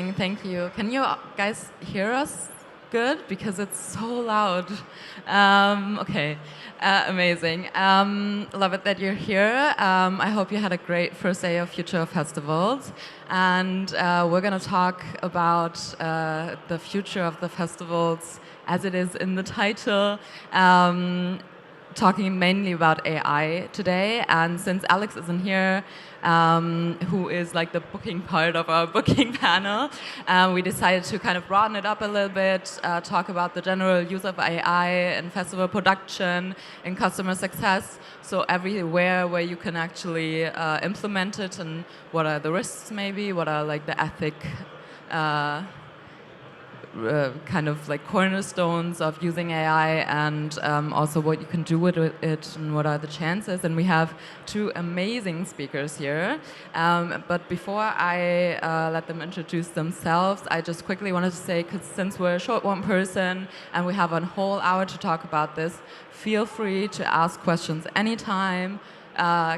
Amazing, thank you. Can you guys hear us good? Because it's so loud. Okay, amazing. Love it that you're here. I hope you had a great first day of Future of Festivals. And we're going to talk about the future of the festivals as it is in the title. Talking mainly about AI today, and since Alex isn't here, who is like the booking part of our booking panel, we decided to kind of broaden it up a little bit, talk about the general use of AI in festival production, in customer success, so everywhere where you can actually implement it, and what are the risks maybe, what are like the ethic kind of like cornerstones of using AI, and also what you can do with it and what are the chances. And we have two amazing speakers here. But before I let them introduce themselves, I just quickly wanted to say, because since we're a short one person and we have a whole hour to talk about this, feel free to ask questions anytime.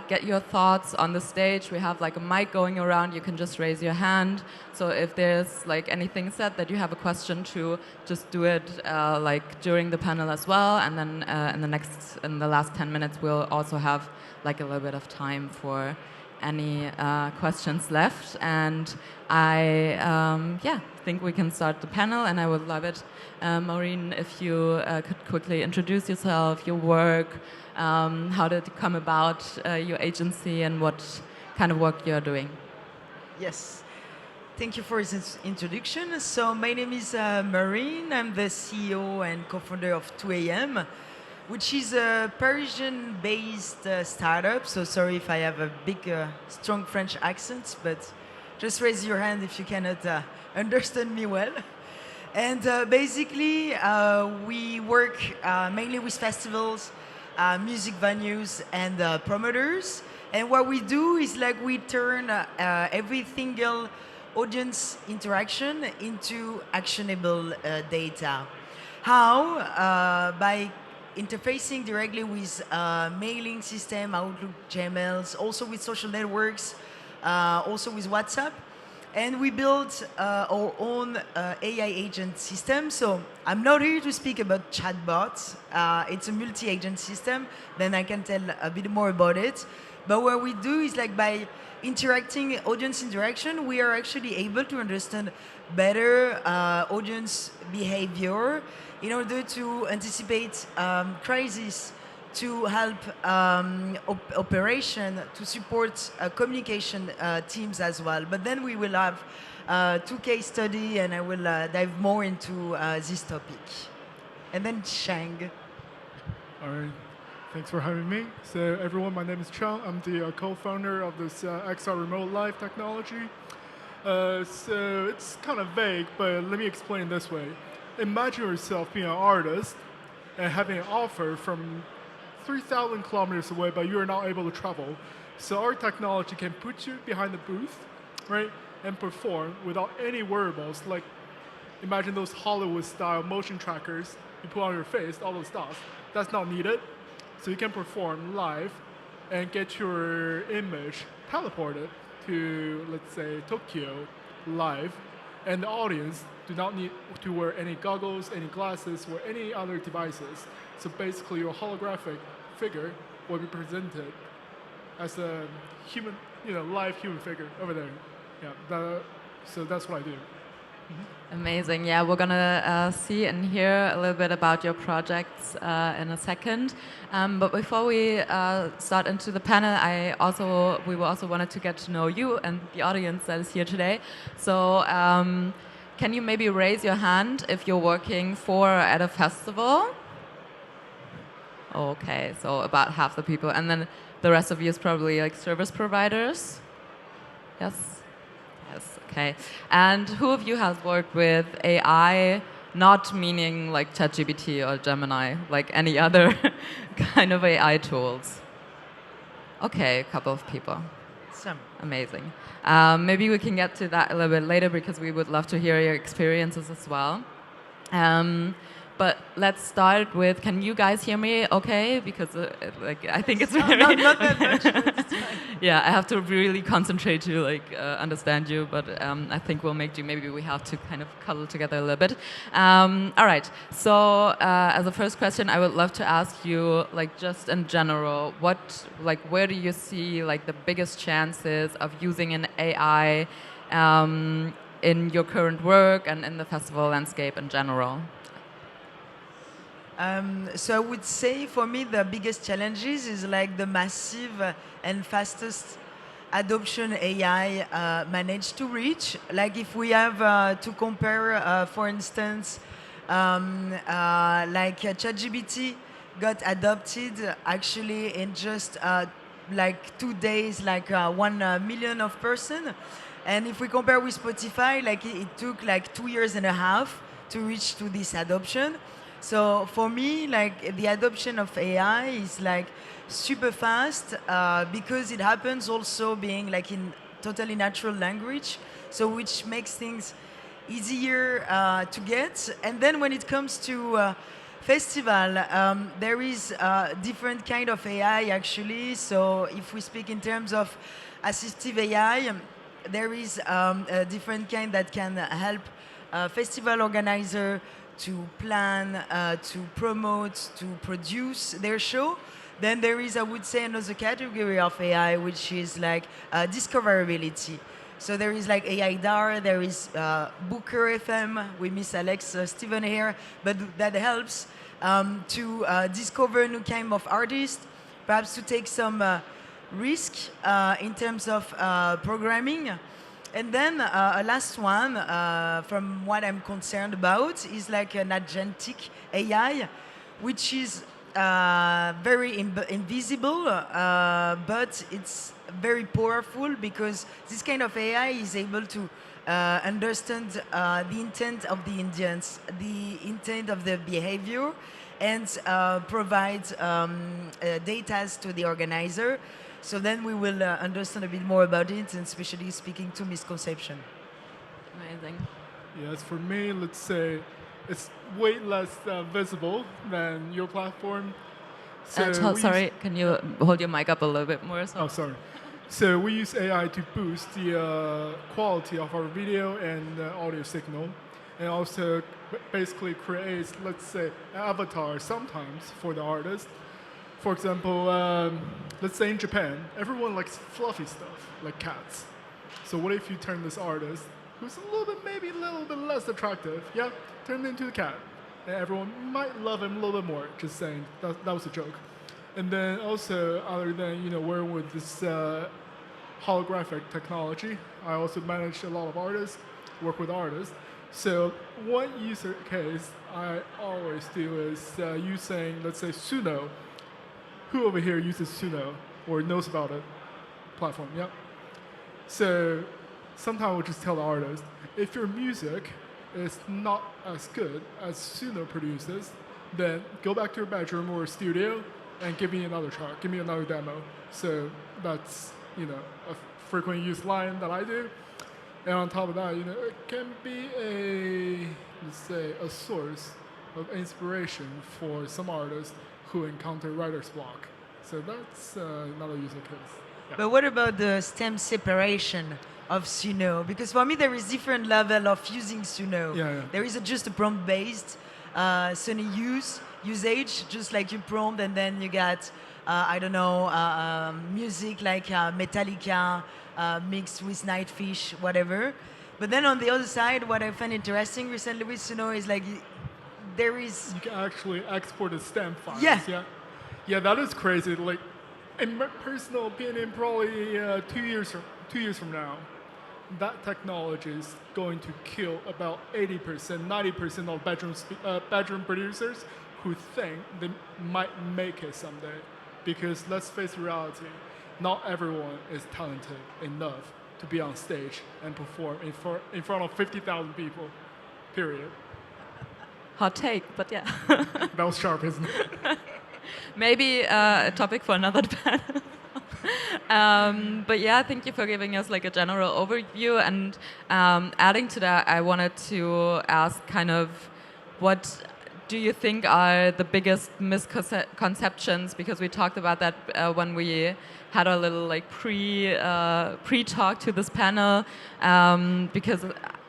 Get your thoughts on the stage. We have like a mic going around. You can just raise your hand. So if there's like anything said that you have a question to, just do it like during the panel as well. And then in the last 10 minutes, we'll also have like a little bit of time for any questions left. And I think we can start the panel. And I would love it, Maureen, if you could quickly introduce yourself, your work. How did it come about, your agency, and what kind of work you're doing? Yes, thank you for this introduction. So my name is Marine. I'm the CEO and co-founder of 2AM, which is a Parisian-based startup. So sorry if I have a big, strong French accent, but just raise your hand if you cannot understand me well. And basically, we work mainly with festivals, music venues, and promoters. And what we do is like we turn every single audience interaction into actionable data. How? By interfacing directly with mailing system, Outlook, Gmails, also with social networks, also with WhatsApp. And we built our own AI agent system. So I'm not here to speak about chatbots. It's a multi-agent system. Then I can tell a bit more about it. But what we do is like by interacting, audience interaction, we are actually able to understand better audience behavior in order to anticipate crises, to help operation, to support communication teams as well. But then we will have two case study, and I will dive more into this topic. And then Chang. All right, thanks for having me. So everyone, my name is Chang. I'm the co-founder of this XR remote live technology. So it's kind of vague, but let me explain it this way. Imagine yourself being an artist and having an offer from 3,000 kilometers away, but you are not able to travel. So our technology can put you behind the booth, right, and perform without any wearables. Like, imagine those Hollywood-style motion trackers you put on your face, all those stuff. That's not needed. So you can perform live and get your image teleported to, let's say, Tokyo live, and the audience do not need to wear any goggles, any glasses, or any other devices. So basically, your holographic figure will be presented as a human, live human figure over there. Yeah, so that's what I do. Mm-hmm. Amazing. Yeah, we're gonna see and hear a little bit about your projects in a second. But before we start into the panel, we also wanted to get to know you and the audience that is here today. So. Can you maybe raise your hand if you're working for or at a festival? Okay, so about half the people. And then the rest of you is probably like service providers? Yes? Yes, okay. And who of you has worked with AI, not meaning like ChatGPT or Gemini, like any other kind of AI tools? Okay, a couple of people. Some. Amazing. Maybe we can get to that a little bit later because we would love to hear your experiences as well. But let's start with, can you guys hear me okay? Because I think it's No, very... not that much. It's fine. Yeah, I have to really concentrate to understand you, but I think we'll make do. Maybe we have to kind of cuddle together a little bit. All right, so as a first question, I would love to ask you, just in general, where do you see the biggest chances of using an AI in your current work and in the festival landscape in general? So I would say for me the biggest challenges is the massive and fastest adoption AI managed to reach. If we have to compare, for instance, ChatGPT got adopted actually in just 2 days, 1 million of person. And if we compare with Spotify, it took 2 years and a half to reach to this adoption. So for me, the adoption of AI is super fast because it happens also being in totally natural language, so which makes things easier to get. And then when it comes to festival, there is different kind of AI actually. So if we speak in terms of assistive AI, there is a different kind that can help festival organizer to plan, to promote, to produce their show. Then there is, I would say, another category of AI, which is discoverability. So there is AI DAR, there is Booker FM, we miss Alex Steven here, but that helps to discover new kind of artists, perhaps to take some risk in terms of programming. And then a last one, from what I'm concerned about, is an agentic AI, which is very invisible, but it's very powerful because this kind of AI is able to understand the intent of the Indians, the intent of the behavior, and provide data to the organizer. So then we will understand a bit more about it, and especially speaking to misconception. Amazing. Yes, for me, let's say it's way less visible than your platform. So sorry, can you hold your mic up a little bit more? Oh, sorry. So we use AI to boost the quality of our video and audio signal, and also basically creates, let's say, an avatar sometimes for the artist. For example, let's say in Japan, everyone likes fluffy stuff, like cats. So what if you turn this artist, who's maybe a little bit less attractive, turn into a cat. And everyone might love him a little bit more, just saying, that was a joke. And then also, other than working with this holographic technology, I also manage a lot of artists, work with artists. So one user case I always do is using, let's say, Suno. Who over here uses Suno or knows about it? Platform, yeah. So sometimes we'll just tell the artist, if your music is not as good as Suno produces, then go back to your bedroom or studio and give me another track, give me another demo. So that's a frequently used line that I do. And on top of that, it can be let's say, a source of inspiration for some artists who encounter writer's block. So that's another user case. Yeah. But what about the stem separation of Suno? Because for me, there is different level of using Suno. Yeah. There is just a prompt-based Suno usage, just like you prompt, and then you get, I don't know, music like Metallica mixed with Nightfish, whatever. But then on the other side, what I find interesting recently with Suno is there is... You can actually export the stem files. Yeah. Yeah, that is crazy. In my personal opinion, probably 2 years from now, that technology is going to kill about 80%, 90% of bedroom producers who think they might make it someday. Because let's face reality, not everyone is talented enough to be on stage and perform in front of 50,000 people, period. Hot take, but yeah. That was sharp, isn't it? Maybe a topic for another panel. But yeah, thank you for giving us a general overview. And adding to that, I wanted to ask kind of what do you think are the biggest misconceptions? Because we talked about that when we had a little like pre-talk to this panel, because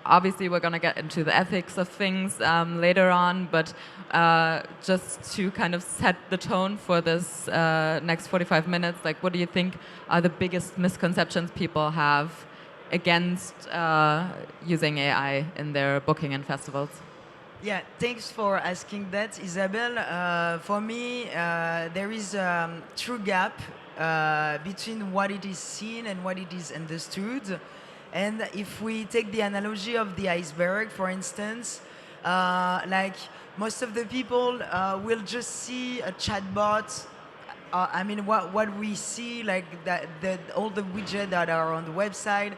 obviously we're going to get into the ethics of things later on, but just to kind of set the tone for this next 45 minutes, like what do you think are the biggest misconceptions people have against using AI in their booking and festivals? Yeah, thanks for asking that, Isabel. For me, there is a true gap between what it is seen and what it is understood. And if we take the analogy of the iceberg, for instance, like most of the people will just see a chatbot. I mean, what we see, like all the widgets that are on the website.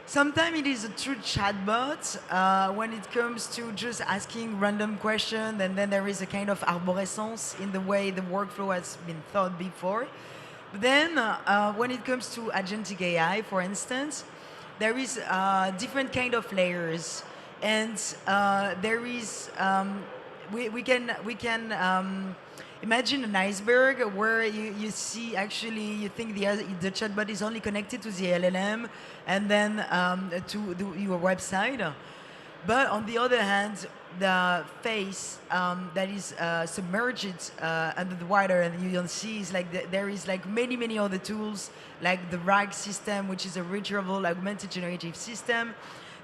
Sometimes it is a true chatbot when it comes to just asking random questions, and then there is a kind of arborescence in the way the workflow has been thought before. But then when it comes to agentic AI, for instance, there is different kind of layers, and there is we can imagine an iceberg where you see actually you think the chatbot is only connected to the LLM and then to your website. But on the other hand, the face that is submerged under the water, and you don't see, is like there is like many other tools, like the RAG system, which is a retrieval augmented generative system.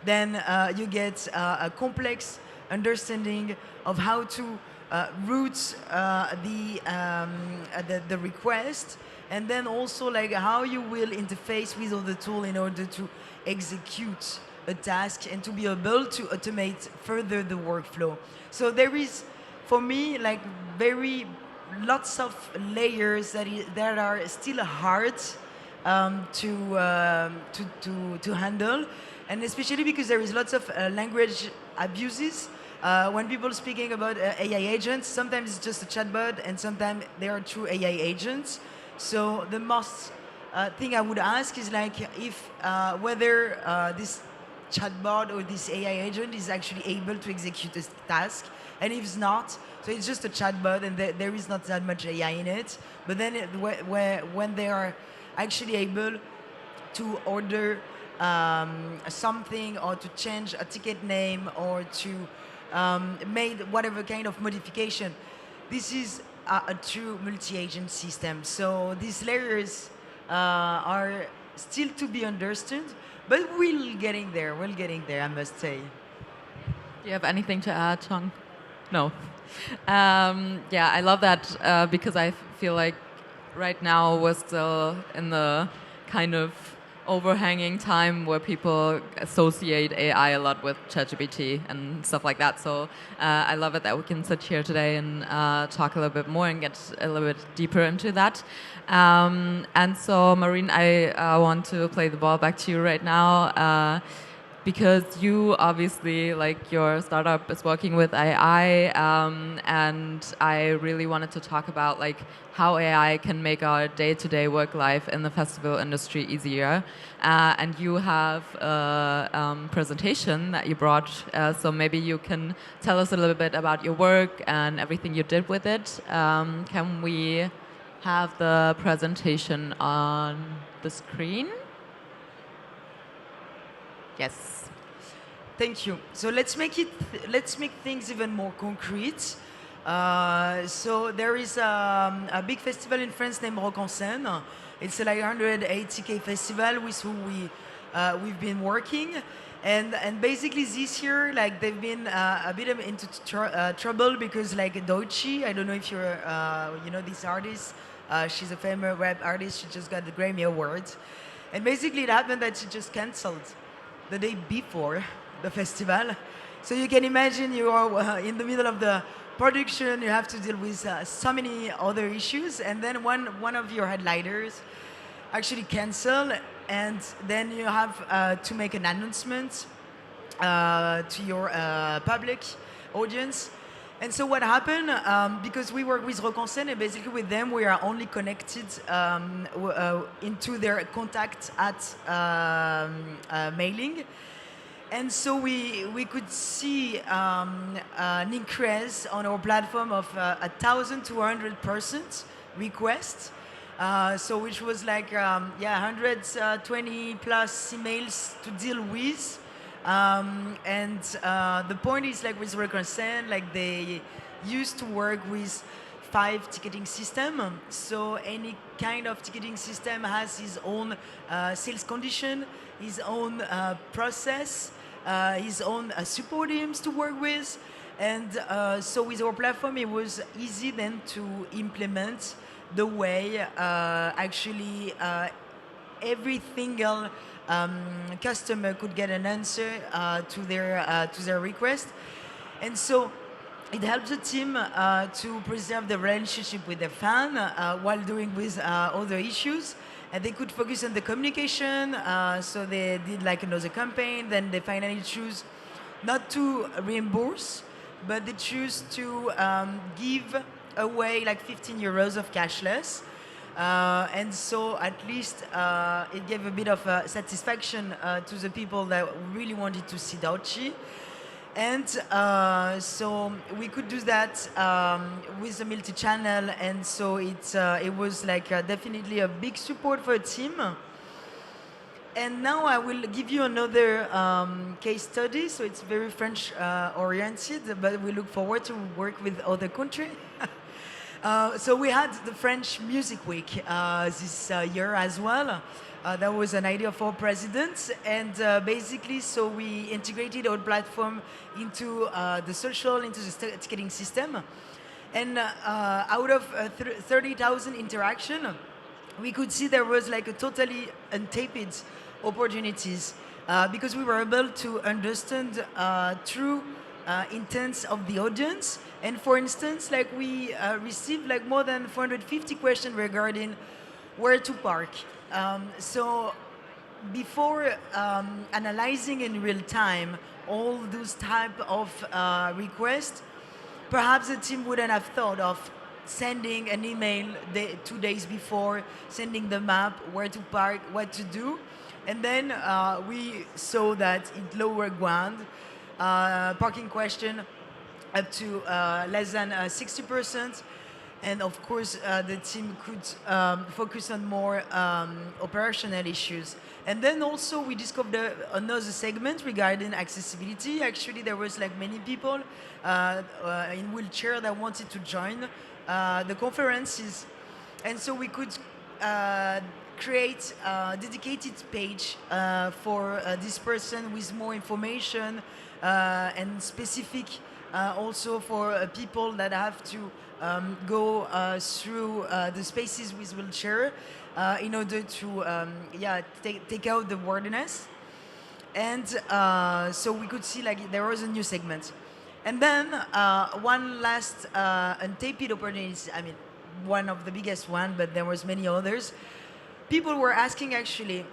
Then you get a complex understanding of how to route the request, and then also like how you will interface with other tool in order to execute a task and to be able to automate further the workflow. So there is, for me, like lots of layers that are still hard to handle, and especially because there is lots of language abuses. When people speaking about AI agents, sometimes it's just a chatbot, and sometimes they are true AI agents. So the most thing I would ask is like if whether this chatbot or this AI agent is actually able to execute a task, and if it's not, so it's just a chatbot and there is not that much AI in it. But then when they are actually able to order something, or to change a ticket name, or to made whatever kind of modification, this is a true multi-agent system. So these layers are still to be understood, but we're getting there, I must say. Do you have anything to add, Chang? No. Yeah, I love that because I feel like right now we're still in the kind of overhanging time where people associate AI a lot with ChatGPT and stuff like that. So I love it that we can sit here today and talk a little bit more and get a little bit deeper into that. And so, Marine, I want to play the ball back to you right now. Because you obviously, like, your startup is working with AI, and I really wanted to talk about like how AI can make our day-to-day work life in the festival industry easier. And you have a presentation that you brought, so maybe you can tell us a little bit about your work and everything you did with it. Can we have the presentation on the screen? Yes. Thank you. So let's make things even more concrete. So there is a big festival in France named Rock en Seine. It's like 180K festival with who we've been working, and basically this year, like, they've been a bit into trouble because like Deutsche, I don't know if you're you know this artist. She's a famous rap artist. She just got the Grammy Award, and basically it happened that she just cancelled the day before the festival. So you can imagine you are in the middle of the production, you have to deal with so many other issues, and then one of your headliners actually cancel, and then you have to make an announcement to your public audience. And so what happened, because we work with Rock en Seine, and basically with them we are only connected into their contact at mailing. And so we could see an increase on our platform of 1,200 persons requests. So which was like 120 plus emails to deal with. And the point is like with Reconsent, like they used to work with 5 ticketing system. So any kind of ticketing system has his own sales condition, his own process, his own support teams to work with. And so with our platform, it was easy then to implement the way actually every single customer could get an answer to their request. And so it helps the team to preserve the relationship with the fan while doing with other issues. And they could focus on the communication. So they did like another campaign. Then they finally choose not to reimburse, but they choose to give away like 15 euros of cashless. And so at least it gave a bit of satisfaction to the people that really wanted to see Dauchi. And so we could do that with the multi-channel, and so it was like definitely a big support for a team. And now I will give you another case study. So it's very French oriented, but we look forward to work with other countries. So we had the French Music Week this year as well. That was an idea for president, and basically, so we integrated our platform into the social, into the ticketing system. And out of 30,000 interaction, we could see there was like a totally untapped opportunities because we were able to understand true intents of the audience. And for instance, like we received like more than 450 questions regarding where to park. So before analyzing in real time all those type of requests, perhaps the team wouldn't have thought of sending an email 2 days before, sending the map, where to park, what to do. And then we saw that it lowered ground, parking question up to less than 60%. And of course, the team could focus on more operational issues. And then also we discovered another segment regarding accessibility. Actually, there was like many people in wheelchair that wanted to join the conferences. And so we could create a dedicated page for this person with more information and specific also for people that have to go through the spaces with wheelchair in order to take out the wordiness. And so we could see like there was a new segment. And then one last untapped opportunity, I mean, one of the biggest one, but there was many others. People were asking actually,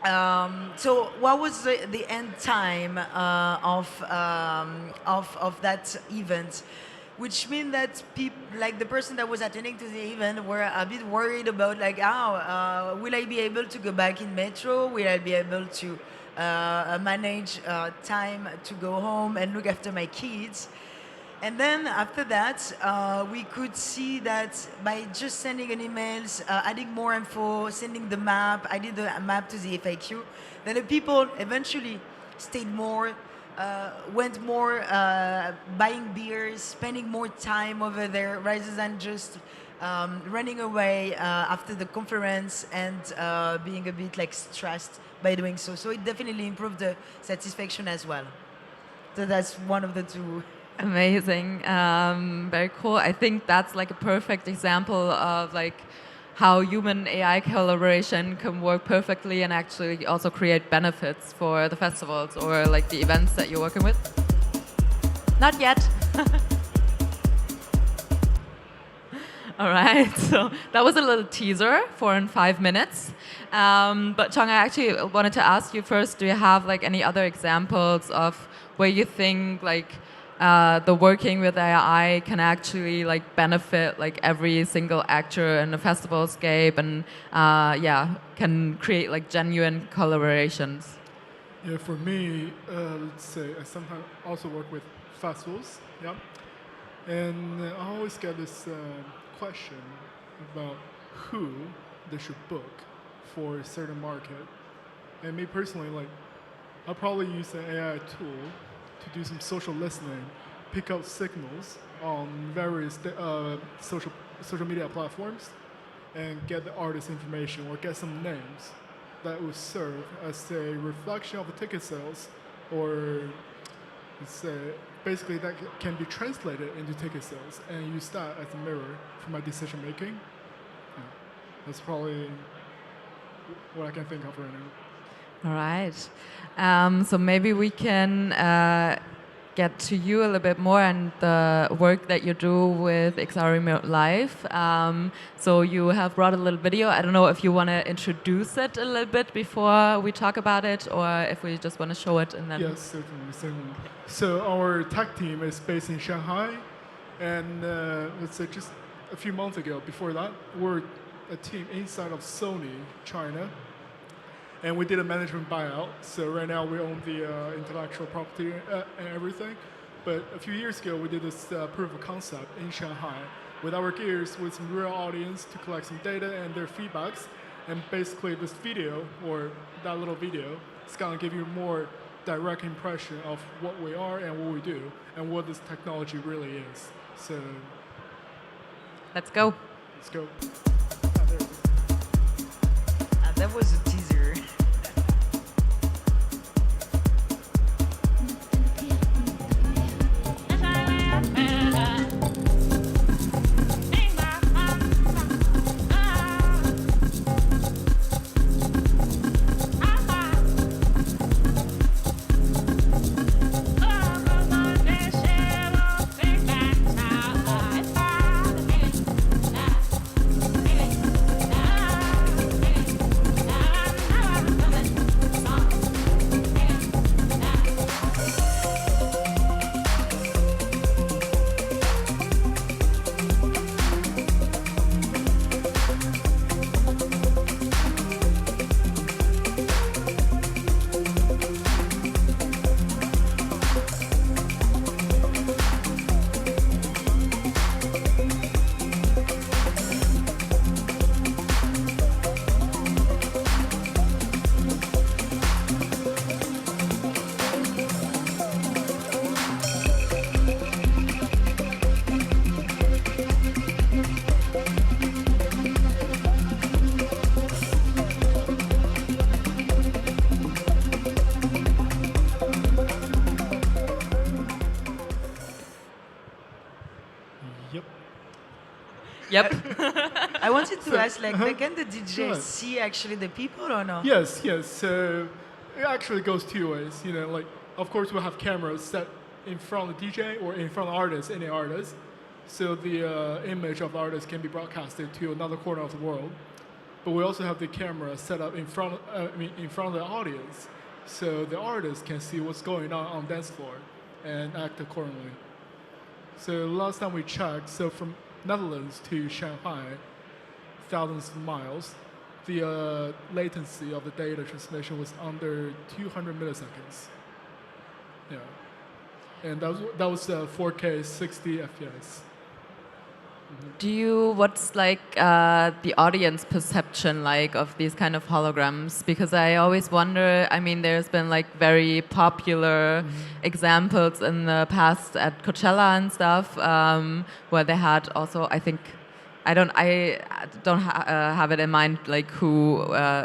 so what was the end time of that event? Which means that people, like the person that was attending to the event, were a bit worried about like, will I be able to go back in metro? Will I be able to manage time to go home and look after my kids? And then after that, we could see that by just sending an emails, adding more info, sending the map, I did the map to the FAQ, then the people eventually stayed more, went more buying beers, spending more time over there rather than just running away after the conference and being a bit like stressed by doing so. So it definitely improved the satisfaction as well. So that's one of the two. Amazing, very cool. I think that's like a perfect example of like how human AI collaboration can work perfectly and actually also create benefits for the festivals or like the events that you're working with. Not yet. All right, so that was a little teaser, 4 and 5 minutes. But Chang, I actually wanted to ask you first, do you have like any other examples of where you think like the working with AI can actually like benefit like every single actor in the festival scape and can create like genuine collaborations? Yeah, for me, let's say I sometimes also work with festivals. Yeah, and I always get this question about who they should book for a certain market. And me personally, like, I'll probably use an AI tool to do some social listening, pick out signals on various social media platforms, and get the artist information or get some names that would serve as a reflection of the ticket sales, or let's say basically that can be translated into ticket sales and use that as a mirror for my decision making. Yeah, that's probably what I can think of right now. All right. So maybe we can get to you a little bit more and the work that you do with XR Remote Live. So you have brought a little video. I don't know if you want to introduce it a little bit before we talk about it, or if we just want to show it and then... Yes, certainly. So our tech team is based in Shanghai, and let's say just a few months ago, before that, we're a team inside of Sony China, and we did a management buyout. So right now we own the intellectual property and everything. But a few years ago, we did this proof of concept in Shanghai with our gears, with some real audience to collect some data and their feedbacks. And basically this video, or that little video, is going to give you more direct impression of what we are and what we do and what this technology really is. So let's go. Let's go. That was a teaser. Yep. I wanted to ask, like, can the DJ Sure. see actually the people or no? Yes. So it actually goes two ways. You know, like, of course we'll have cameras set in front of the DJ or in front of the artist, any artist. So the image of the artist can be broadcasted to another corner of the world. But we also have the camera set up in front of the audience, so the artist can see what's going on dance floor and act accordingly. So last time we checked, so from Netherlands to Shanghai, thousands of miles, the latency of the data transmission was under 200 milliseconds. Yeah, and that was 4K 60 FPS. What's like the audience perception like of these kind of holograms? Because I always wonder, I mean, there's been like very popular examples in the past at Coachella and stuff, where they had also, I think, I don't have it in mind like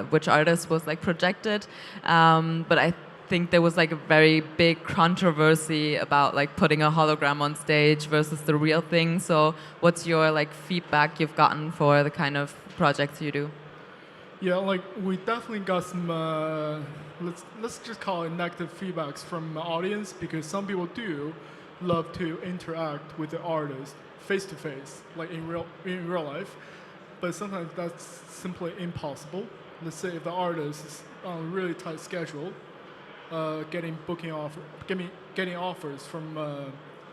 which artist was like projected, but I think there was like a very big controversy about like putting a hologram on stage versus the real thing. So what's your like feedback you've gotten for the kind of projects you do? Yeah, like we definitely got some let's just call it negative feedbacks from the audience, because some people do love to interact with the artist face to face, like in real life, but sometimes that's simply impossible. Let's say if the artist is on a really tight schedule, getting offers from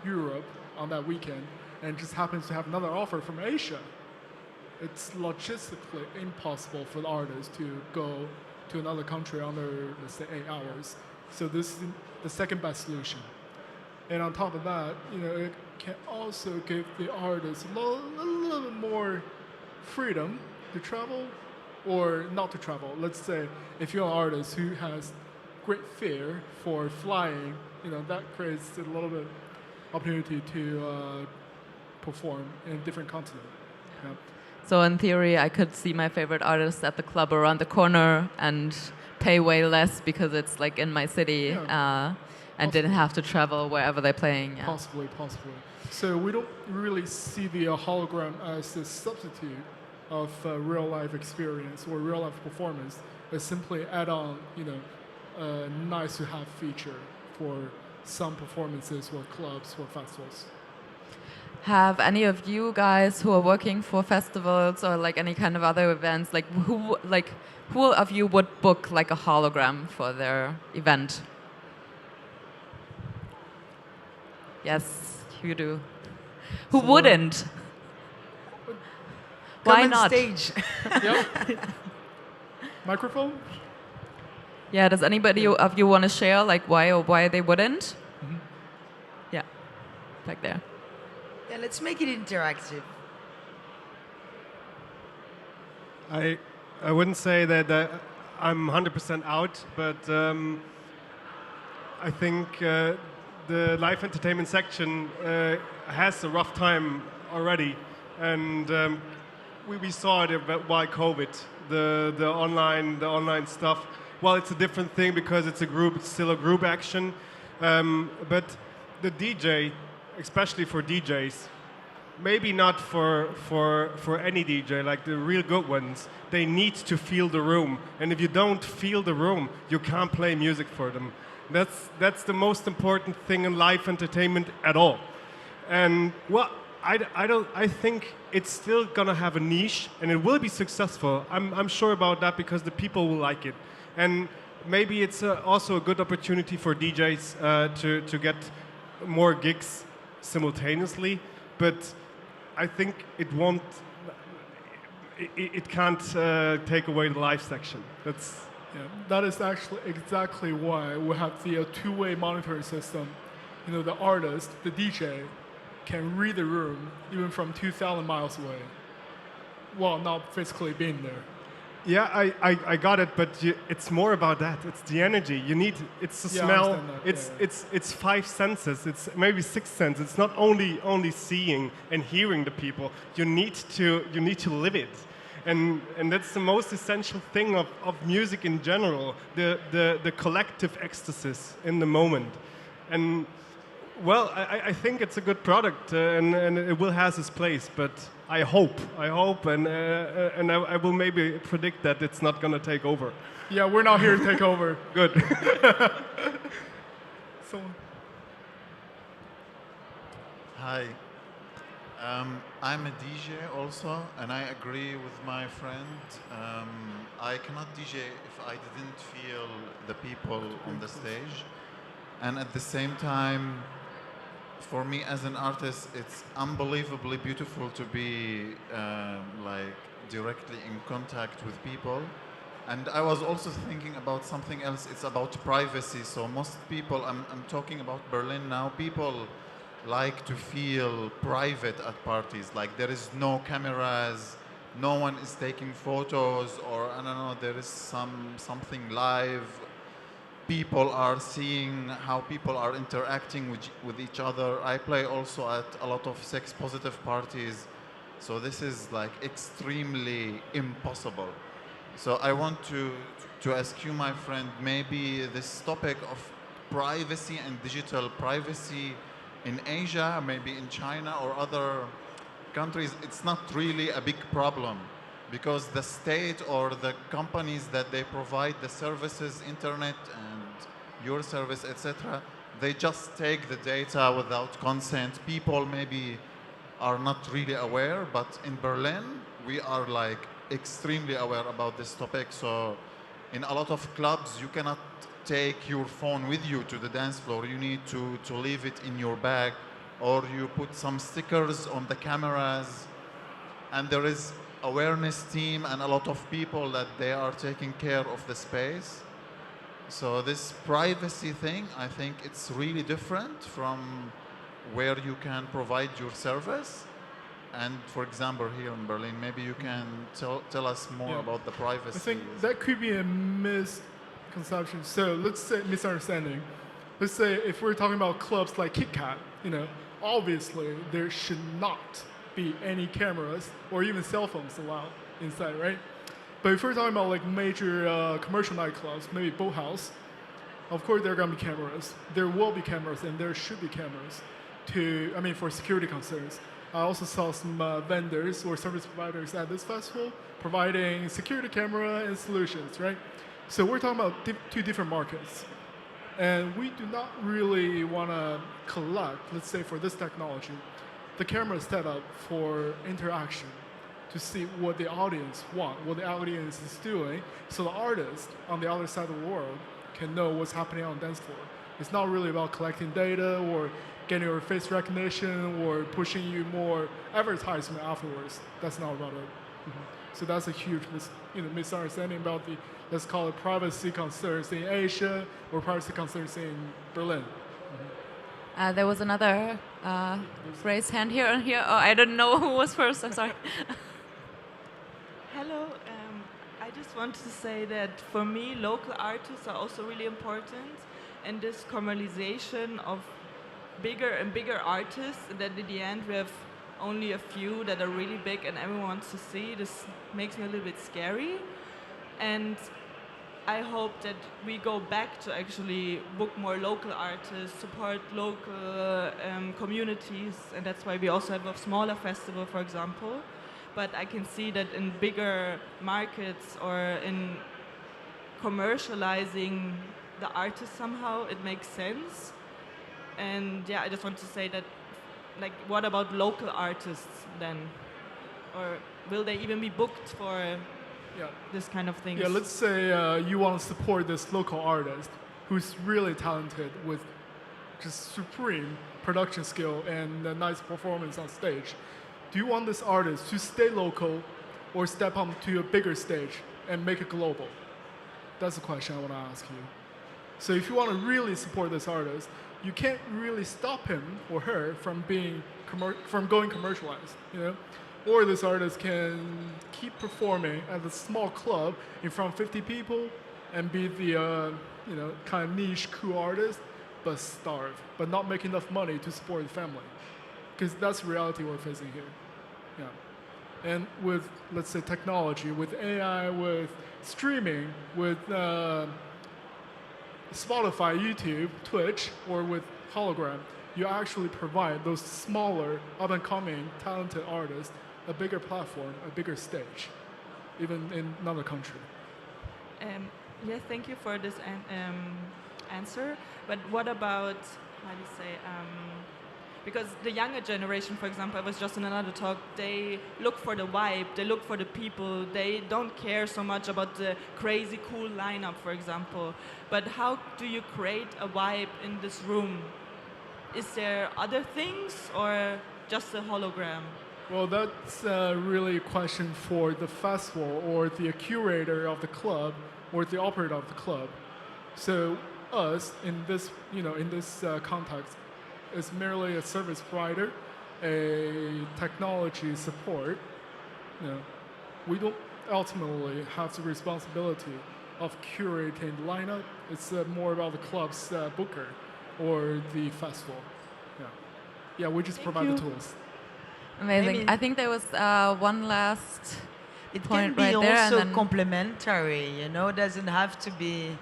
Europe on that weekend, and just happens to have another offer from Asia, it's logistically impossible for the artist to go to another country under, let's say, 8 hours So this is the second best solution. And on top of that, it can also give the artist a little bit more freedom to travel or not to travel. Let's say if you're an artist who has great fear for flying, that creates a little bit opportunity to perform in a different continent. Yeah. So in theory, I could see my favorite artist at the club around the corner and pay way less because it's like in my city, and didn't have to travel wherever they're playing. Yeah. Possibly. So we don't really see the hologram as a substitute of real life experience or real life performance. It's simply add on, a nice to have feature for some performances or clubs or festivals. Have any of you guys who are working for festivals or like any kind of other events, who of you would book like a hologram for their event? Yes, you do. Who wouldn't? Why not? Stage. Microphone? Yeah, does anybody of you want to share like why they wouldn't? Mm-hmm. Yeah, back there. Yeah, let's make it interactive. I wouldn't say that I'm 100% out, but I think the live entertainment section has a rough time already, and we saw it while COVID, the online stuff. Well, it's a different thing because it's still a group action, but the DJ, especially for DJs, maybe not for any DJ, like the real good ones, they need to feel the room. And if you don't feel the room, you can't play music for them. That's the most important thing in live entertainment at all. And well, I think it's still gonna have a niche, and it will be successful. I'm sure about that because the people will like it. And maybe it's also a good opportunity for DJs to get more gigs simultaneously, but I think it won't. It can't take away the live section. That is actually exactly why we have the two-way monitoring system. The artist, the DJ, can read the room even from 2,000 miles away, while not physically being there. Yeah, I got it, but it's more about that. It's the energy you need. It's the smell. It's five senses. It's maybe sixth sense. It's not only seeing and hearing the people. You need to live it, and that's the most essential thing of music in general. The collective ecstasy in the moment, and well, I think it's a good product, and it will have its place, but. I hope, and I will maybe predict that it's not going to take over. Yeah, we're not here to take over. Good. Hi. I'm a DJ also, and I agree with my friend. I cannot DJ if I didn't feel the people on the stage. And at the same time, for me as an artist, it's unbelievably beautiful to be directly in contact with people. And I was also thinking about something else. It's about privacy. So most people, I'm talking about Berlin now, people like to feel private at parties. Like there is no cameras, no one is taking photos, or I don't know, there is something live. People are seeing how people are interacting with each other. I play also at a lot of sex-positive parties, so this is like extremely impossible. So I want to ask you, my friend, maybe this topic of privacy and digital privacy in Asia, maybe in China or other countries, it's not really a big problem. Because the state or the companies that they provide the services, internet and your service, etc., they just take the data without consent. People maybe are not really aware, but in Berlin, we are like extremely aware about this topic. So in a lot of clubs, you cannot take your phone with you to the dance floor. You need to leave it in your bag, or you put some stickers on the cameras, and there is awareness team and a lot of people that they are taking care of the space. So this privacy thing, I think it's really different from where you can provide your service. And for example, here in Berlin, maybe you can tell us more about the privacy. I think that could be a misconception. So let's say misunderstanding. Let's say if we're talking about clubs like Kit Kat, obviously there should not be any cameras or even cell phones allowed inside, right? But if we're talking about like major commercial nightclubs, maybe Boathouse, of course there are going to be cameras. There will be cameras and there should be cameras for security concerns. I also saw some vendors or service providers at this festival providing security camera and solutions, right? So we're talking about two different markets. And we do not really want to collect, let's say for this technology, the camera is set up for interaction to see what the audience want, what the audience is doing, so the artist on the other side of the world can know what's happening on the dance floor. It's not really about collecting data or getting your face recognition or pushing you more advertisement afterwards. That's not about it. So that's a huge misunderstanding about the, let's call it privacy concerns in Asia or privacy concerns in Berlin. There was another raised hand here and here. Oh, I don't know who was first. I'm sorry. Hello. I just wanted to say that for me, local artists are also really important, and this commercialization of bigger and bigger artists, and that in the end we have only a few that are really big and everyone wants to see. This makes me a little bit scary, and I hope that we go back to actually book more local artists, support local communities, and that's why we also have a smaller festival, for example. But I can see that in bigger markets or in commercializing the artist somehow, it makes sense. And yeah, I just want to say that, like, what about local artists then? Or will they even be booked for this kind of things? Yeah, let's say you want to support this local artist who's really talented with just supreme production skill and a nice performance on stage. Do you want this artist to stay local or step onto a bigger stage and make it global? That's the question I want to ask you. So if you want to really support this artist, you can't really stop him or her from going commercialized, Or this artist can keep performing at a small club in front of 50 people and be the kind of niche cool artist, but starve, but not make enough money to support the family, because that's the reality we're facing here. And with, let's say, technology, with AI, with streaming, with Spotify, YouTube, Twitch, or with Hologram, you actually provide those smaller, up-and-coming, talented artists a bigger platform, a bigger stage, even in another country. Yeah, thank you for this answer. But what about, how do you say, because the younger generation, for example, I was just in another talk, they look for the vibe, they look for the people, they don't care so much about the crazy cool lineup, for example. But how do you create a vibe in this room? Is there other things or just a hologram? Well, that's really a question for the festival or the curator of the club or the operator of the club. So us, in this, context, is merely a service provider, a technology support. We don't ultimately have the responsibility of curating the lineup. It's more about the club's booker or the festival. Yeah, we just provide the tools. Amazing. I think there was one last It point can be right there. also And then complementary, It doesn't have to be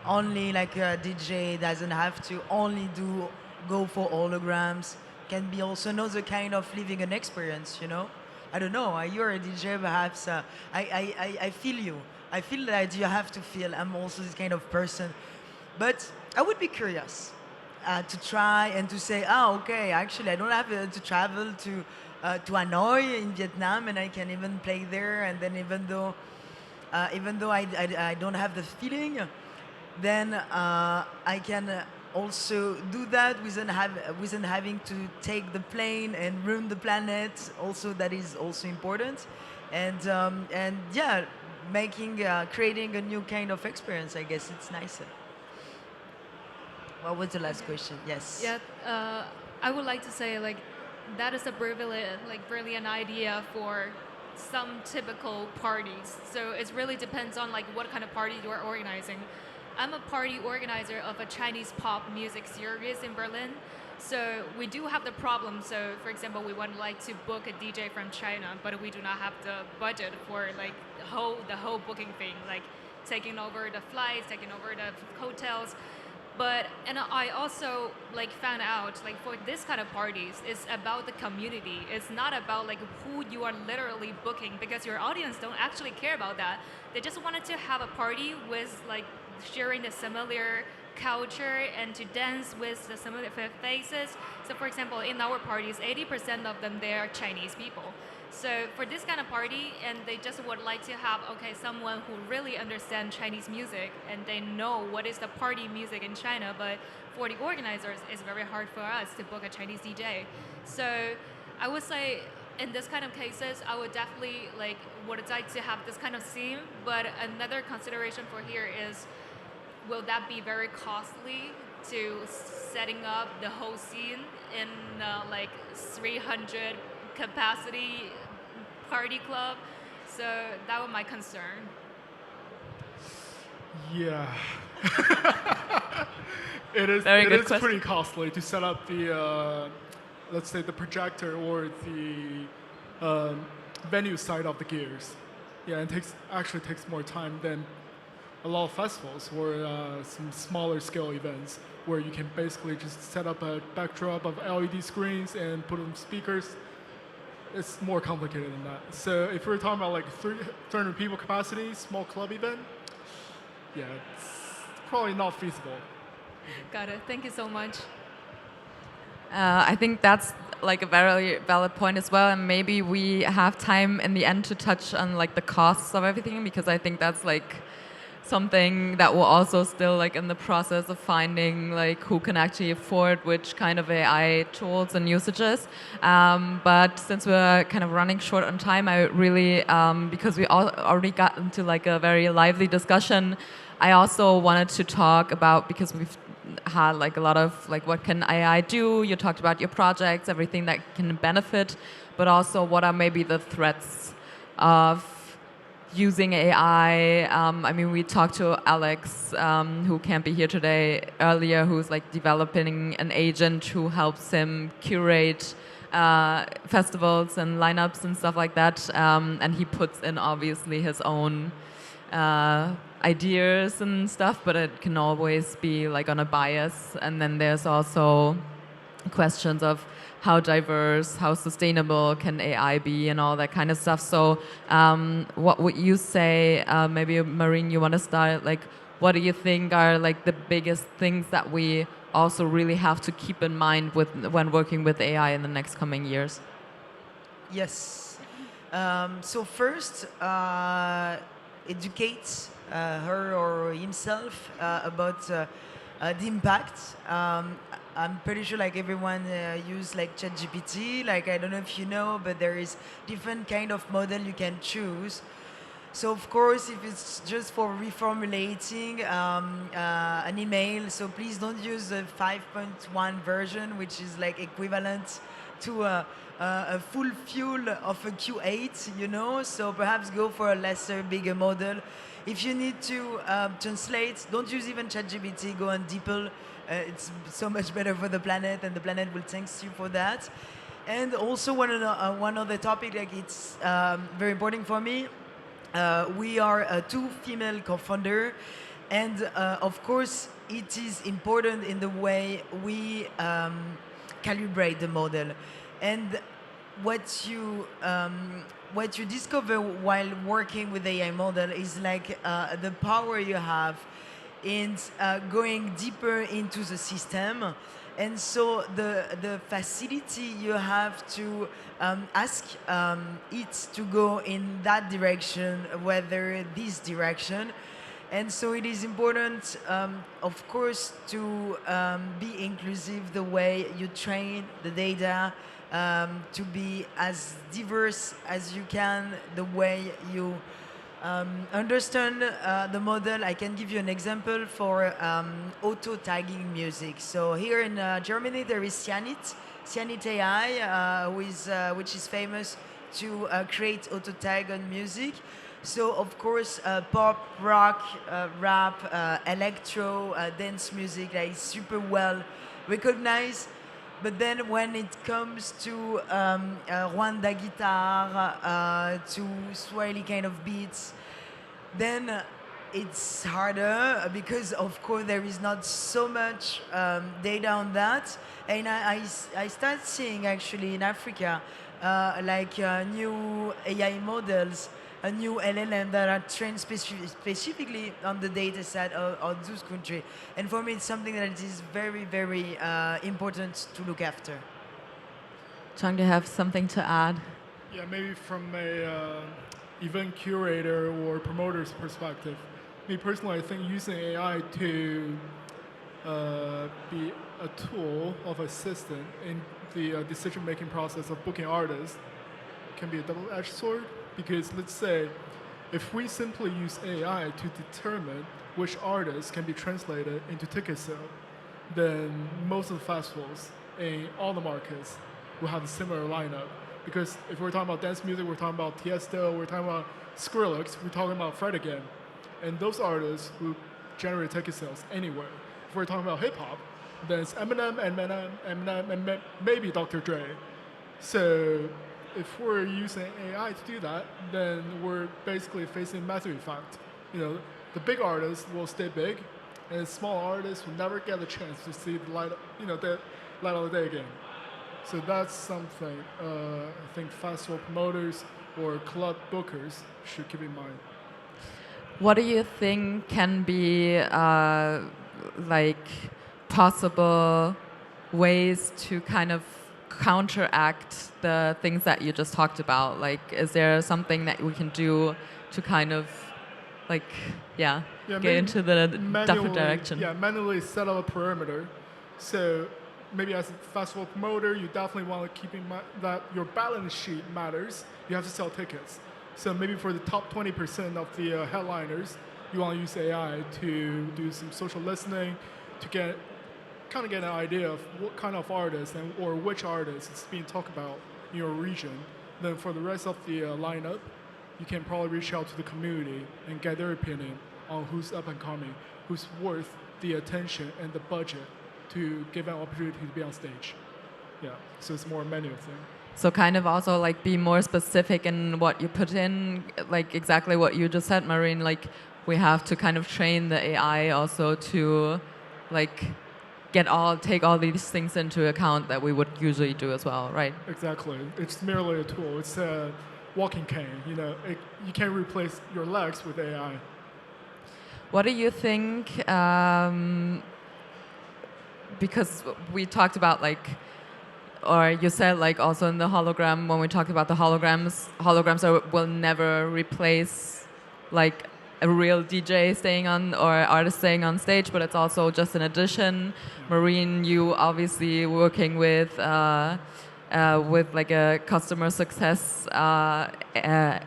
only like a DJ, doesn't have to only go for holograms. Can be also another kind of living an experience, I don't know, you're a DJ, perhaps. I feel you. I feel that you have to feel I'm also this kind of person. But I would be curious to try and to say, okay, actually I don't have to travel to Hanoi in Vietnam, and I can even play there, and then even though I don't have the feeling, then I can also do that without having to take the plane and ruin the planet. Also, that is also important. And yeah, creating a new kind of experience. I guess it's nicer. What was the last question? Yes. Yeah, I would like to say like that is a brilliant idea for some typical parties. So it really depends on like what kind of party you are organizing. I'm a party organizer of a Chinese pop music series in Berlin. So we do have the problem. So for example, we would like to book a DJ from China, but we do not have the budget for like the whole booking thing, like taking over the flights, taking over the hotels. And I also like found out like for this kind of parties, it's about the community. It's not about like who you are literally booking, because your audience don't actually care about that. They just wanted to have a party with like sharing the similar culture and to dance with the similar faces. So for example, in our parties, 80% of them, they are Chinese people. So for this kind of party, and they just would like to have, okay, someone who really understands Chinese music and they know what is the party music in China, but for the organizers, it's very hard for us to book a Chinese DJ. So I would say in this kind of cases, I would definitely would like to have this kind of theme, but another consideration for here is, will that be very costly to setting up the whole scene in 300 capacity party club? So that was my concern. Yeah. It is pretty costly to set up the, let's say, the projector or the venue side of the gears. Yeah, it actually takes more time than a lot of festivals or some smaller scale events where you can basically just set up a backdrop of LED screens and put in speakers. It's more complicated than that. So if we're talking about 300 people capacity, small club event, yeah, it's probably not feasible. Got it. Thank you so much. I think that's a very valid point as well, and maybe we have time in the end to touch on the costs of everything, because I think that's something that we're also still in the process of finding who can actually afford which kind of AI tools and usages. But since we're kind of running short on time, I really, because we already got into a very lively discussion, I also wanted to talk about, because we've had a lot of what can AI do. You talked about your projects, everything that can benefit, but also what are maybe the threats of using AI. I mean, we talked to Alex, who can't be here today, earlier, who's developing an agent who helps him curate festivals and lineups and stuff like that. And he puts in obviously his own ideas and stuff, but it can always be on a bias. And then there's also questions of how diverse, how sustainable can AI be, and all that kind of stuff. So what would you say, maybe Marine, you want to start, what do you think are the biggest things that we also really have to keep in mind when working with AI in the next coming years? Yes. So first, educate her or himself about the impact. I'm pretty sure everyone use ChatGPT. I don't know if you know, but there is different kind of model you can choose. So of course, if it's just for reformulating an email, so please don't use the 5.1 version, which is equivalent to a full fuel of a Q8, So perhaps go for a lesser, bigger model. If you need to translate, don't use even ChatGPT, go on DeepL. It's so much better for the planet, and the planet will thank you for that. And also one other topic, it's very important for me. We are two female co-founders, and of course it is important in the way we calibrate the model. And what you discover while working with the AI model is the power you have in going deeper into the system. And so the facility you have to ask it to go in that direction, whether this direction. And so it is important, of course, to be inclusive the way you train the data, to be as diverse as you can, the way you understand the model. I can give you an example for auto-tagging music. So here in Germany, there is Cyanit AI, which is famous to create auto-tag on music. So of course, pop, rock, rap, electro, dance music, like super well recognized. But then when it comes to Rwanda guitar, to Swahili kind of beats, then it's harder because of course there is not so much data on that. And I start seeing actually in Africa like new AI models, a new LLM that are trained specifically on the data set of those countries. And for me, it's something that is very, very important to look after. Chang, do you have something to add? Yeah, maybe from a event curator or promoter's perspective. Me personally, I think using AI to be a tool of assistant in the decision-making process of booking artists can be a double-edged sword. Because let's say, if we simply use AI to determine which artists can be translated into ticket sale, then most of the festivals in all the markets will have a similar lineup. Because if we're talking about dance music, we're talking about Tiesto, we're talking about Skrillex, we're talking about Fred again. And those artists will generate ticket sales anywhere. If we're talking about hip-hop, then it's Eminem, and maybe Dr. Dre. So if we're using AI to do that, then we're basically facing massive effect. You know, the big artists will stay big, and small artists will never get a chance to see the light, the light of the day again. So that's something I think festival promoters or club bookers should keep in mind. What do you think can be like possible ways to kind of counteract the things that you just talked about? Like, is there something that we can do to kind of like, get into the different direction? Yeah, manually set up a perimeter. So maybe as a festival promoter, you definitely want to keep in mind that your balance sheet matters. You have to sell tickets. So maybe for the top 20% of the headliners, you want to use AI to do some social listening to get an idea of what kind of artist or which artist is being talked about in your region. Then for the rest of the lineup, you can probably reach out to the community and get their opinion on who's up and coming, who's worth the attention and the budget to give an opportunity to be on stage. Yeah, so it's more a manual thing. So kind of also like be more specific in what you put in, like exactly what you just said, Marine, like we have to kind of train the AI also to like take all these things into account that we would usually do as well, right? Exactly. It's merely a tool. It's a walking cane. You can't replace your legs with AI. What do you think? Because we talked about or you said also in the hologram, when we talked about the holograms will never replace a real DJ staying on or artist staying on stage, but it's also just an addition. Marine, you obviously working with a customer success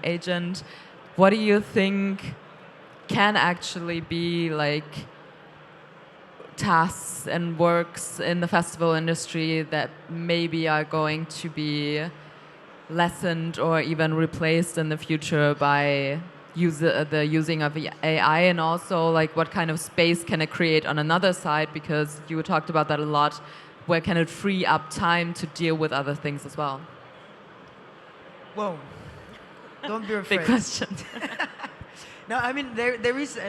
agent. What do you think can actually be tasks and works in the festival industry that maybe are going to be lessened or even replaced in the future by the using of AI, and also what kind of space can it create on another side, because you talked about that a lot, where can it free up time to deal with other things as well? Whoa, don't be afraid. Big question. No, I mean there is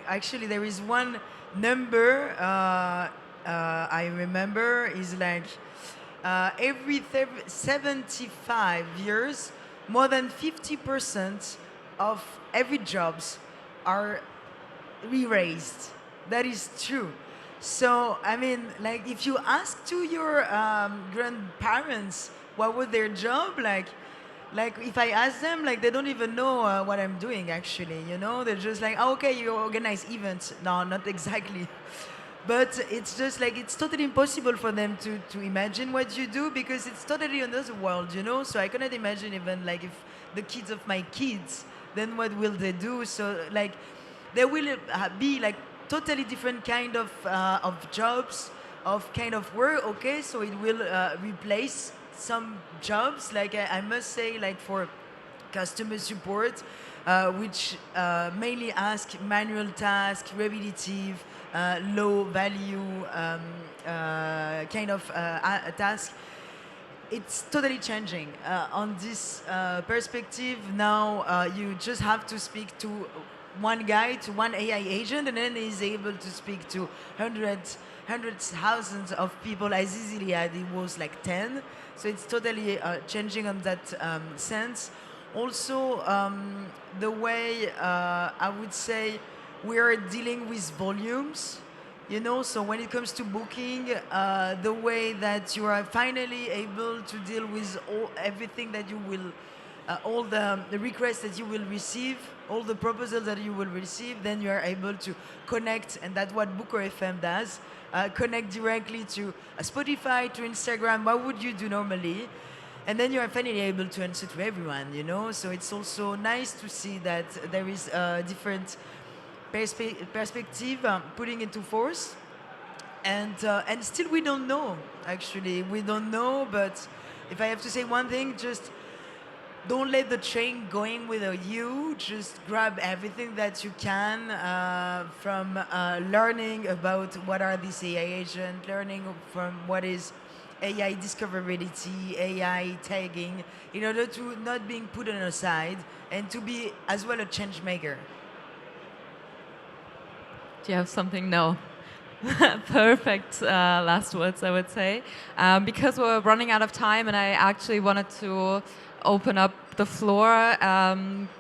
actually there is one number I remember is every 75 years, more than 50% of every jobs are re-raised. That is true. So I mean, if you ask to your grandparents what was their job, if I ask them, they don't even know what I'm doing actually, They're just oh, okay, you organize events. No, not exactly. But it's just it's totally impossible for them to imagine what you do, because it's totally another world, So I cannot imagine even if the kids of my kids then what will they do? So like there will be like totally different kind of jobs, of kind of work. Okay, so it will replace some jobs. Like I must say, like for customer support, which mainly ask manual tasks, repetitive, low value kind of task. It's totally changing. On this perspective, now you just have to speak to one guy, to one AI agent, and then he's able to speak to hundreds, thousands of people as easily as it was like 10. So it's totally changing on that sense. Also, the way I would say we are dealing with volumes, you know, so when it comes to booking, the way that you are finally able to deal with everything that you will, all the requests that you will receive, all the proposals that you will receive, then you are able to connect, and that's what Booker FM does, connect directly to Spotify, to Instagram. What would you do normally? And then you are finally able to answer to everyone, you know? So it's also nice to see that there is a different perspective putting into force. And still we don't know, actually. We don't know, but if I have to say one thing, just don't let the train going without you. Just grab everything that you can from learning about what are these AI agents, learning from what is AI discoverability, AI tagging, in order to not being put on a side and to be as well a change maker. Do you have something? No. Perfect last words, I would say. Because we're running out of time, and I actually wanted to open up the floor after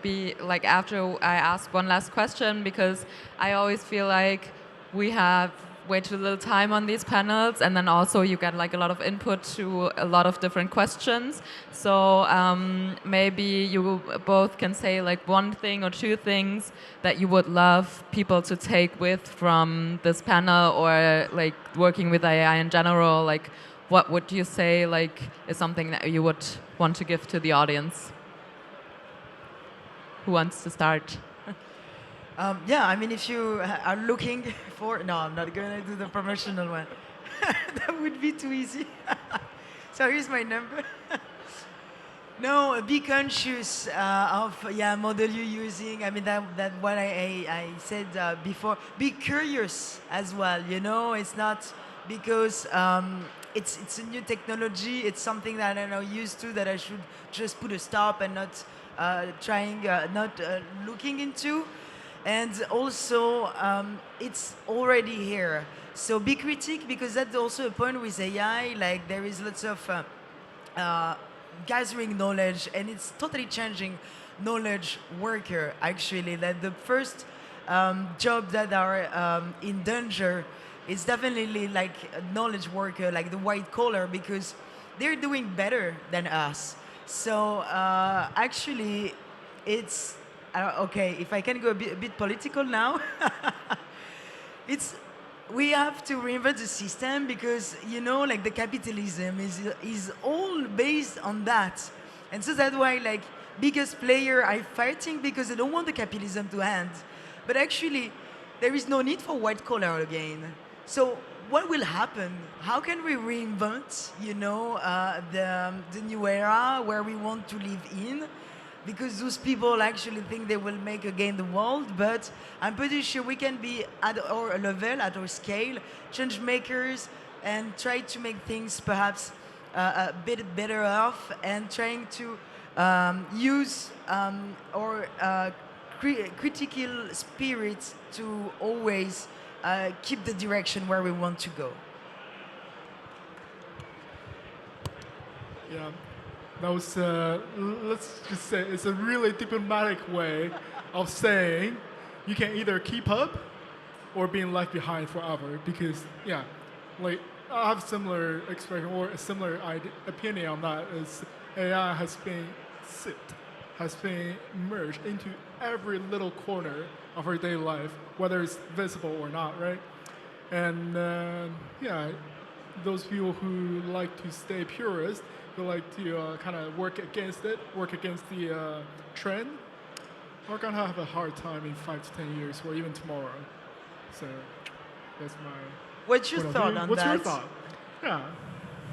I ask one last question, because I always feel like we have way too little time on these panels, and then also you get like a lot of input to a lot of different questions. So maybe you both can say like one thing or two things that you would love people to take with from this panel, or like working with AI in general. Like, what would you say like is something that you would want to give to the audience? Who wants to start? Yeah, I mean, if you are looking for... No, I'm not going to do the promotional one. That would be too easy. So here's my number. No, be conscious of model you're using. I mean, that what I said before. Be curious as well, you know? It's not because it's a new technology. It's something that I'm not used to, that I should just put a stop and not looking into. And also, it's already here. So be critic, because that's also a point with AI. Like, there is lots of gathering knowledge, and it's totally changing knowledge worker, actually. That the first job that are in danger is definitely like a knowledge worker, like the white collar, because they're doing better than us. So actually, it's... okay, if I can go a bit political now, we have to reinvent the system, because, you know, like the capitalism is all based on that. And so that's why, like, biggest player are fighting because they don't want the capitalism to end. But actually, there is no need for white collar again. So what will happen? How can we reinvent, you know, the new era where we want to live in? Because those people actually think they will make again the world, but I'm pretty sure we can be at our level, at our scale, change makers, and try to make things perhaps a bit better off, and trying to use our critical spirit to always keep the direction where we want to go. Yeah. That was, let's just say, it's a really diplomatic way of saying you can either keep up or being left behind forever. Because, yeah, like, I have a similar expression or a similar opinion on that. Is AI has been sipped, has been merged into every little corner of our daily life, whether it's visible or not, right? And, yeah, those people who like to stay purist, who like to kind of work against it, work against the trend, we're going to have a hard time in 5 to 10 years or even tomorrow. So that's my What's your point of thought view. on What's that? your thought? Yeah.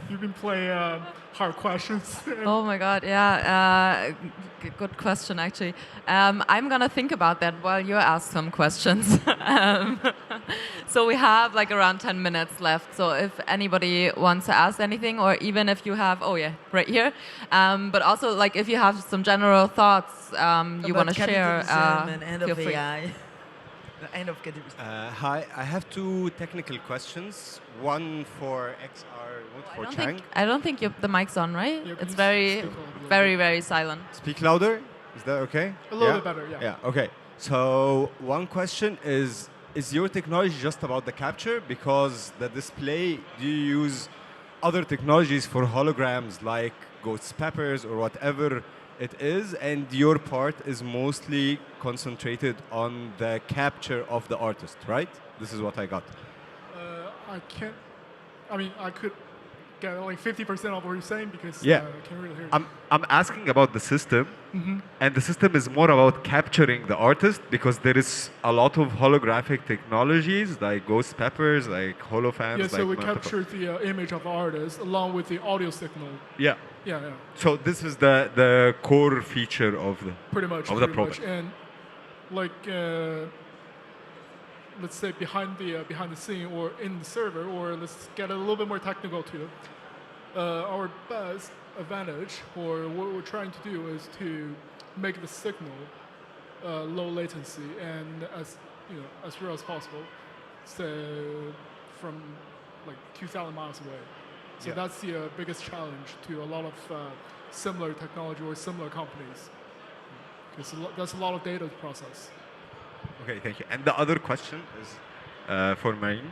You've been playing hard questions. Oh my God, yeah, good question actually. I'm gonna think about that while you ask some questions. So we have like around 10 minutes left. So if anybody wants to ask anything, or even if you have, oh yeah, right here. But also like if you have some general thoughts you want to share, capitalism and end feel of free. AI. The end of capitalism. Hi, I have two technical questions. One for XR, one for Chang. I don't think the mic's on, right? Yeah, It's please very, speak a little bit. very, very silent. Speak louder. Is that okay? A little bit better, yeah. Yeah. Okay. So one question is your technology just about the capture? Because the display, do you use other technologies for holograms like ghost peppers or whatever it is, and your part is mostly concentrated on the capture of the artist, right? This is what I got. I can't. I mean, I could get like 50% of what you're saying because Yeah. I can't really hear you. I'm asking about the system, and the system is more about capturing the artist because there is a lot of holographic technologies like ghost peppers, like holofans. Yeah, so like we multiple- capture the image of the artist along with the audio signal. Yeah. Yeah, yeah, So this is the core feature of the pretty much. of the pretty much. product. And like, let's say behind the scene or in the server, or let's get a little bit more technical too. Our best advantage, or what we're trying to do, is to make the signal low latency and as real as possible. So from like 2,000 miles away. So Yeah. that's the biggest challenge to a lot of similar technology or similar companies. Because that's a lot of data to process. Okay, thank you. And the other question is for Marine.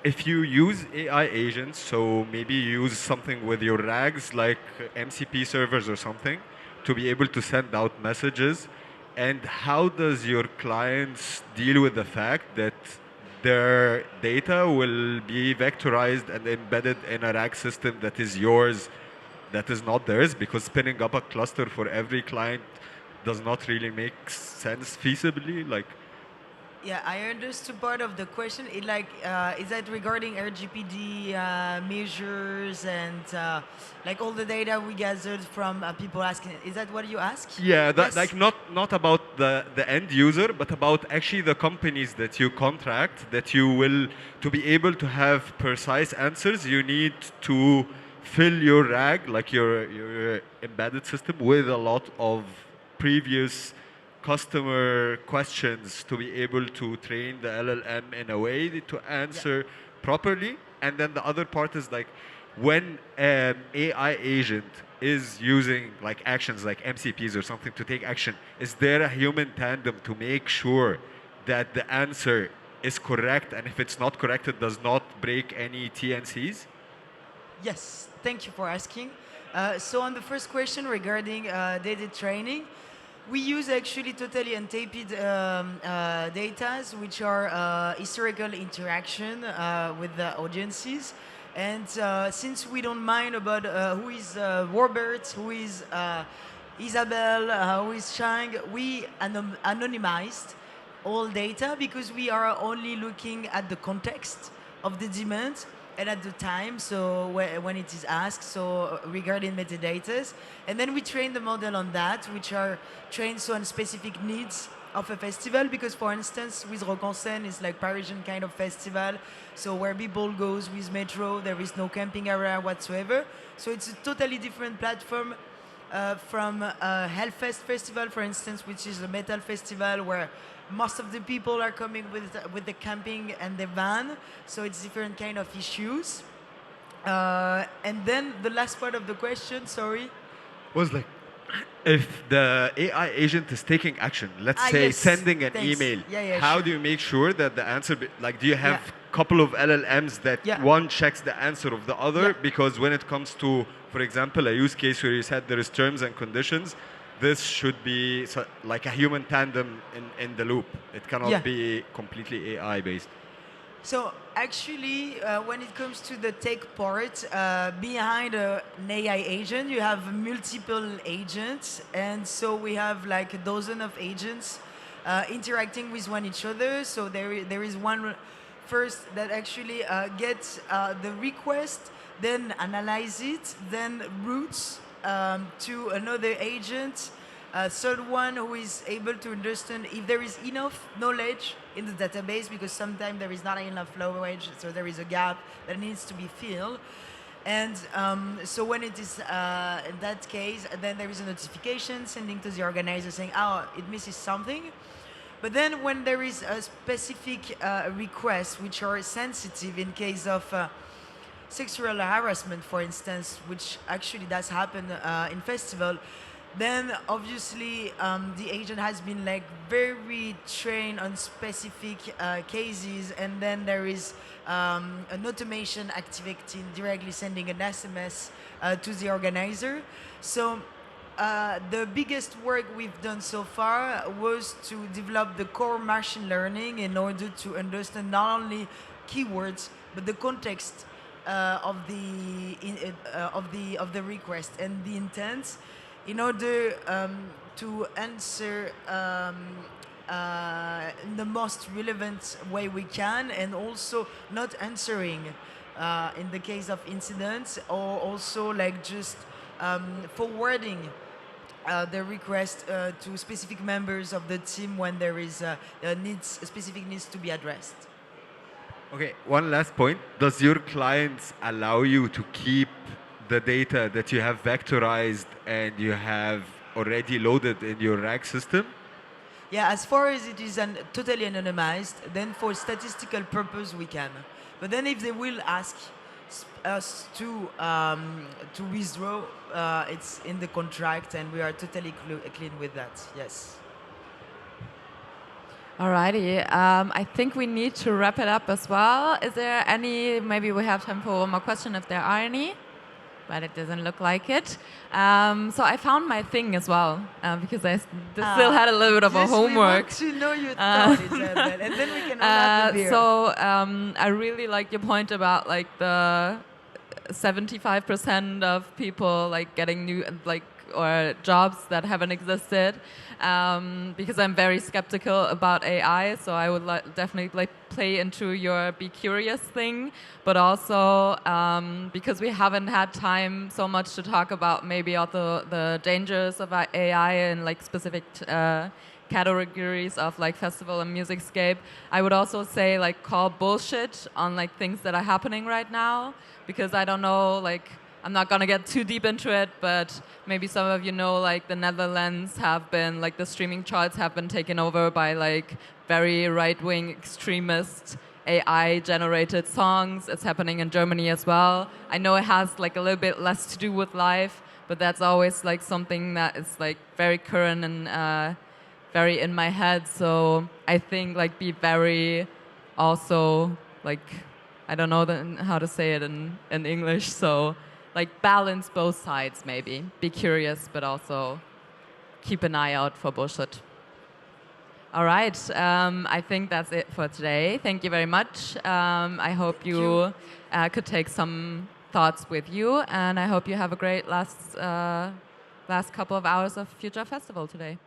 If you use AI agents, so maybe you use something with your RAGs like MCP servers or something to be able to send out messages, and how does your clients deal with the fact that their data will be vectorized and embedded in a RAG system that is yours, that is not theirs, because spinning up a cluster for every client does not really make sense feasibly? Like, Yeah, I understood part of the question. Is that regarding RGPD measures and like all the data we gathered from people asking? Is that what you ask? yeah, that, Yes. like not about the end user, but about actually the companies that you contract, that you will, to be able to have precise answers, you need to fill your RAG, like your embedded system, with a lot of previous customer questions to be able to train the LLM in a way to answer properly. And then the other part is like when an AI agent is using like actions like MCPs or something to take action, is there a human tandem to make sure that the answer is correct, and if it's not correct, it does not break any TNCs? Yes, thank you for asking. So on the first question regarding data training, we use actually totally untaped data, which are historical interaction with the audiences. And since we don't mind about who is Robert, who is Isabel, who is Chang, we anonymized all data because we are only looking at the context of the demand and at the time, so when it is asked, so regarding metadata. And then we train the model on that, which are trained so on specific needs of a festival, because for instance, with Rock en Seine, it's like Parisian kind of festival, so where people goes with metro, there is no camping area whatsoever. So it's a totally different platform from Hellfest Festival, for instance, which is a metal festival where most of the people are coming with the camping and the van, so it's different kind of issues. And then the last part of the question, sorry. Was like, if the AI agent is taking action, let's say Yes, sending an thanks. email, Yeah, how sure. do you make sure that the answer, like, do you have Yeah. couple of LLMs that Yeah. one checks the answer of the other? Yeah. Because when it comes to, for example, a use case where you said there is terms and conditions, this should be like a human tandem in the loop. It cannot Yeah. be completely AI based. So actually, when it comes to the tech part, behind an AI agent, you have multiple agents, and so we have like a dozen of agents interacting with one each other. So there is one first that actually gets the request, then analyze it, then routes to another agent. Third one who is able to understand if there is enough knowledge in the database, because sometimes there is not enough knowledge, so there is a gap that needs to be filled. And so when it is in that case, then there is a notification sending to the organizer saying, oh, it misses something. But then when there is a specific request which are sensitive in case of sexual harassment, for instance, which actually does happen in festival, then obviously the agent has been like very trained on specific cases, and then there is an automation activating, directly sending an SMS to the organizer. So the biggest work we've done so far was to develop the core machine learning in order to understand not only keywords but the context of the request and the intent, in order to answer in the most relevant way we can, and also not answering in the case of incidents, or also like just forwarding the request to specific members of the team when there is specific needs to be addressed. Okay, one last point. Does your clients allow you to keep the data that you have vectorized and you have already loaded in your RAG system? Yeah, as far as it is totally anonymized, then for statistical purpose we can. But then if they will ask us to withdraw, it's in the contract, and we are totally clean with that. Yes. Alrighty, I think we need to wrap it up as well. Is there any? Maybe we have time for one more question if there are any. But it doesn't look like it. So I found my thing as well, because I still had a little bit of a homework. Yes, we want to know your thought, Isabel, and then we can all have a beer. So I really like your point about like the 75% of people like getting new or jobs that haven't existed, because I'm very skeptical about AI. So I would definitely play into your be curious thing, but also because we haven't had time so much to talk about maybe also the dangers of AI and like specific categories of like festival and musicscape. I would also say like call bullshit on like things that are happening right now, because I don't know, like I'm not gonna get too deep into it, but maybe some of you know, like the Netherlands have been, like the streaming charts have been taken over by like very right-wing extremist AI-generated songs. It's happening in Germany as well. I know it has like a little bit less to do with live, but that's always like something that is like very current and very in my head. So I think like be very also like, I don't know how to say it in English, so like balance both sides maybe. Be curious, but also keep an eye out for bullshit. All right, I think that's it for today. Thank you very much. I hope you could take some thoughts with you, and I hope you have a great last couple of hours of Future Festival today.